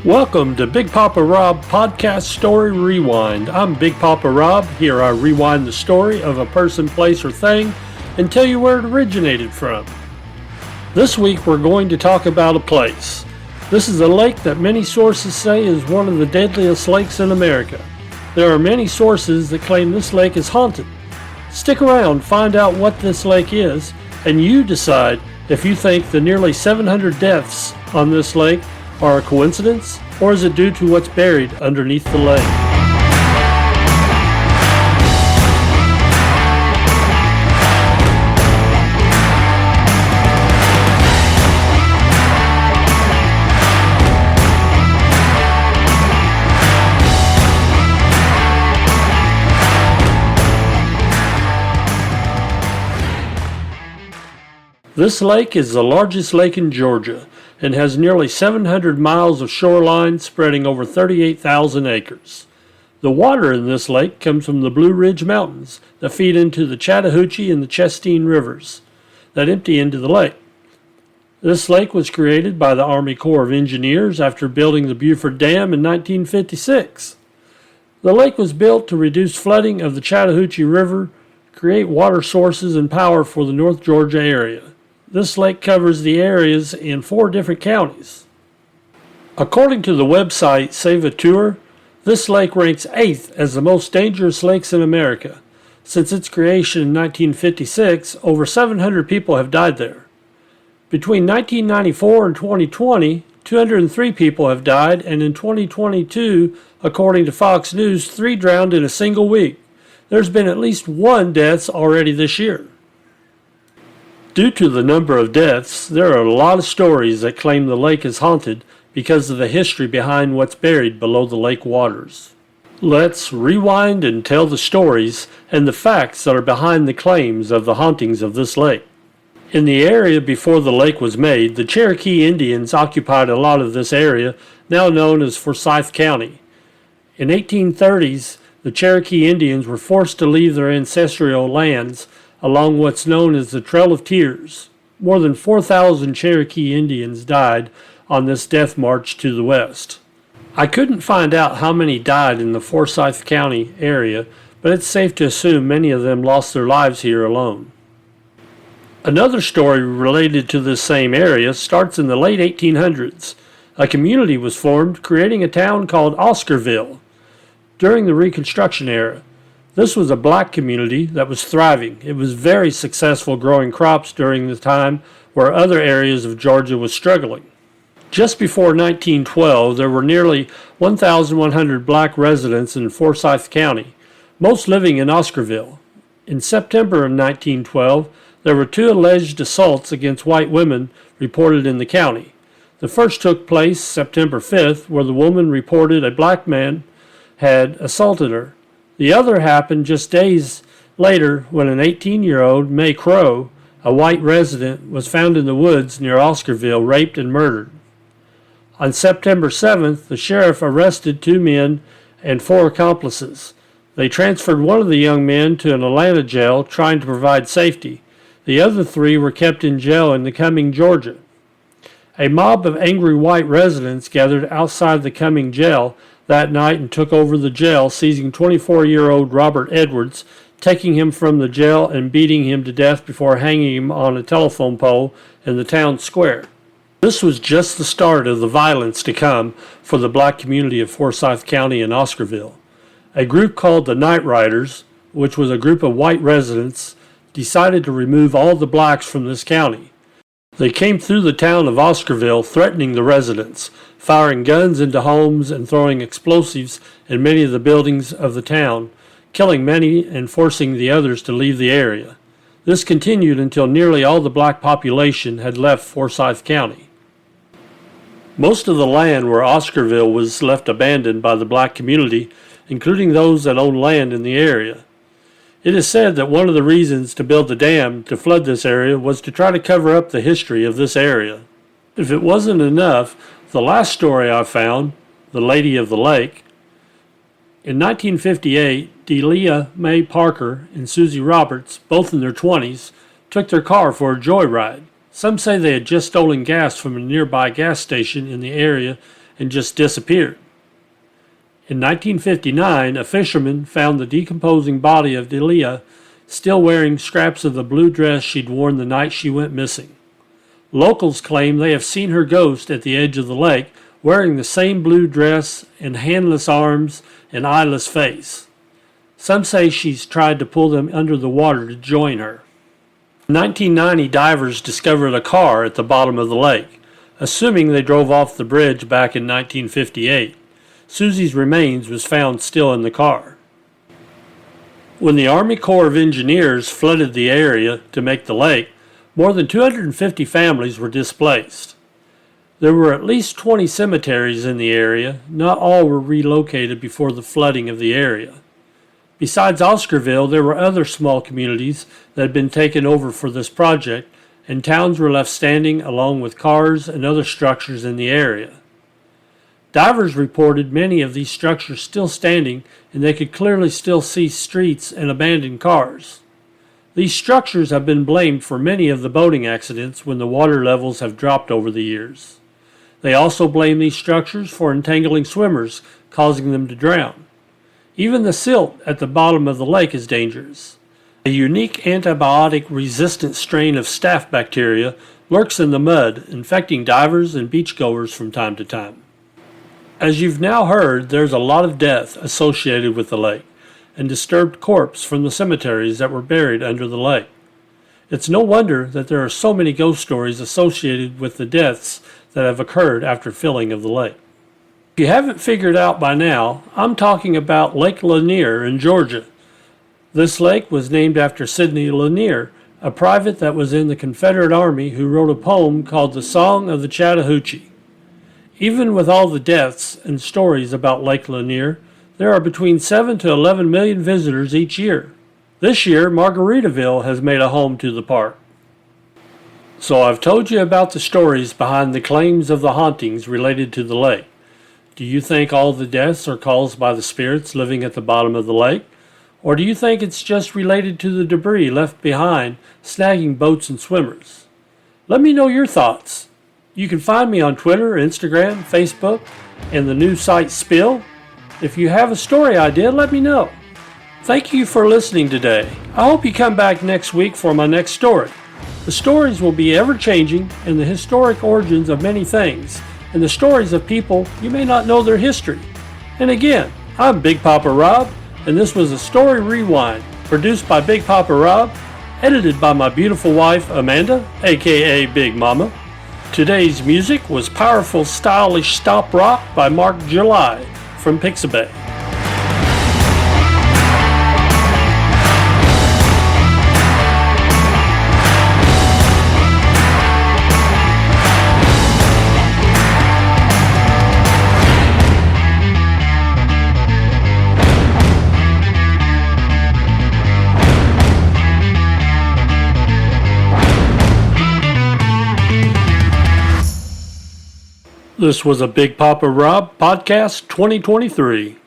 Welcome to Big Papa Rob Podcast Story Rewind. I'm Big Papa Rob. Here I rewind the story of a person, place, or thing and tell you where it originated from. This week we're going to talk about a place. This is a lake that many sources say is one of the deadliest lakes in America. There are many sources that claim this lake is haunted. Stick around, find out what this lake is, and you decide if you think the nearly 700 deaths on this lake are a coincidence, or is it due to what's buried underneath the lake? This lake is the largest lake in Georgia and has nearly 700 miles of shoreline spreading over 38,000 acres. The water in this lake comes from the Blue Ridge Mountains that feed into the Chattahoochee and the Chasteen rivers that empty into the lake. This lake was created by the Army Corps of Engineers after building the Buford Dam in 1956. The lake was built to reduce flooding of the Chattahoochee River, create water sources and power for the North Georgia area. This lake covers the areas in 4 different counties. According to the website Save a Tour, this lake ranks 8th as the most dangerous lakes in America. Since its creation in 1956, over 700 people have died there. Between 1994 and 2020, 203 people have died, and in 2022, according to Fox News, 3 drowned in a single week. There's been at least 1 death already this year. Due to the number of deaths, there are a lot of stories that claim the lake is haunted because of the history behind what's buried below the lake waters. Let's rewind and tell the stories and the facts that are behind the claims of the hauntings of this lake. In the area before the lake was made, the Cherokee Indians occupied a lot of this area, now known as Forsyth County. In 1830s, the Cherokee Indians were forced to leave their ancestral lands along what's known as the Trail of Tears. More than 4,000 Cherokee Indians died on this death march to the west. I couldn't find out how many died in the Forsyth County area, but it's safe to assume many of them lost their lives here alone. Another story related to this same area starts in the late 1800s. A community was formed, creating a town called Oscarville during the Reconstruction era. This was a black community that was thriving. It was very successful growing crops during the time where other areas of Georgia was struggling. Just before 1912, there were nearly 1,100 black residents in Forsyth County, most living in Oscarville. In September of 1912, there were 2 alleged assaults against white women reported in the county. The first took place September 5th, where the woman reported a black man had assaulted her. The other happened just days later when an 18-year-old, May Crow, a white resident, was found in the woods near Oscarville, raped and murdered. On September 7th, the sheriff arrested 2 men and 4 accomplices. They transferred one of the young men to an Atlanta jail, trying to provide safety. The other 3 were kept in jail in the Cumming, Georgia. A mob of angry white residents gathered outside the Cumming jail that night and took over the jail, seizing 24-year-old Robert Edwards, taking him from the jail and beating him to death before hanging him on a telephone pole in the town square. This was just the start of the violence to come for the black community of Forsyth County and Oscarville. A group called the Night Riders, which was a group of white residents, decided to remove all the blacks from this county. They came through the town of Oscarville, threatening the residents, firing guns into homes and throwing explosives in many of the buildings of the town, killing many and forcing the others to leave the area. This continued until nearly all the black population had left Forsyth County. Most of the land where Oscarville was left abandoned by the black community, including those that owned land in the area. It is said that one of the reasons to build the dam to flood this area was to try to cover up the history of this area. If it wasn't enough, the last story I found, The Lady of the Lake. In 1958, Delia Mae Parker and Susie Roberts, both in their 20s, took their car for a joyride. Some say they had just stolen gas from a nearby gas station in the area and just disappeared. In 1959, a fisherman found the decomposing body of Delia still wearing scraps of the blue dress she'd worn the night she went missing. Locals claim they have seen her ghost at the edge of the lake wearing the same blue dress and handless arms and eyeless face. Some say she's tried to pull them under the water to join her. In 1990, divers discovered a car at the bottom of the lake, assuming they drove off the bridge back in 1958. Susie's remains was found still in the car. When the Army Corps of Engineers flooded the area to make the lake, more than 250 families were displaced. There were at least 20 cemeteries in the area. Not all were relocated before the flooding of the area. Besides Oscarville, there were other small communities that had been taken over for this project, and towns were left standing along with cars and other structures in the area. Divers reported many of these structures still standing, and they could clearly still see streets and abandoned cars. These structures have been blamed for many of the boating accidents when the water levels have dropped over the years. They also blame these structures for entangling swimmers, causing them to drown. Even the silt at the bottom of the lake is dangerous. A unique antibiotic-resistant strain of staph bacteria lurks in the mud, infecting divers and beachgoers from time to time. As you've now heard, there's a lot of death associated with the lake, and disturbed corpses from the cemeteries that were buried under the lake. It's no wonder that there are so many ghost stories associated with the deaths that have occurred after filling of the lake. If you haven't figured out by now, I'm talking about Lake Lanier in Georgia. This lake was named after Sidney Lanier, a private that was in the Confederate Army who wrote a poem called The Song of the Chattahoochee. Even with all the deaths and stories about Lake Lanier, there are between 7 to 11 million visitors each year. This year, Margaritaville has made a home to the park. So I've told you about the stories behind the claims of the hauntings related to the lake. Do you think all the deaths are caused by the spirits living at the bottom of the lake? Or do you think it's just related to the debris left behind, snagging boats and swimmers? Let me know your thoughts. You can find me on Twitter, Instagram, Facebook, and the new site Spill. If you have a story idea, let me know. Thank you for listening today. I hope you come back next week for my next story. The stories will be ever-changing and the historic origins of many things, and the stories of people you may not know their history. And again, I'm Big Papa Rob, and this was a Story Rewind, produced by Big Papa Rob, edited by my beautiful wife, Amanda, aka Big Mama. Today's music was Powerful Stylish Stop Rock by Mark July from Pixabay. This was a Big Papa Rob Podcast 2023.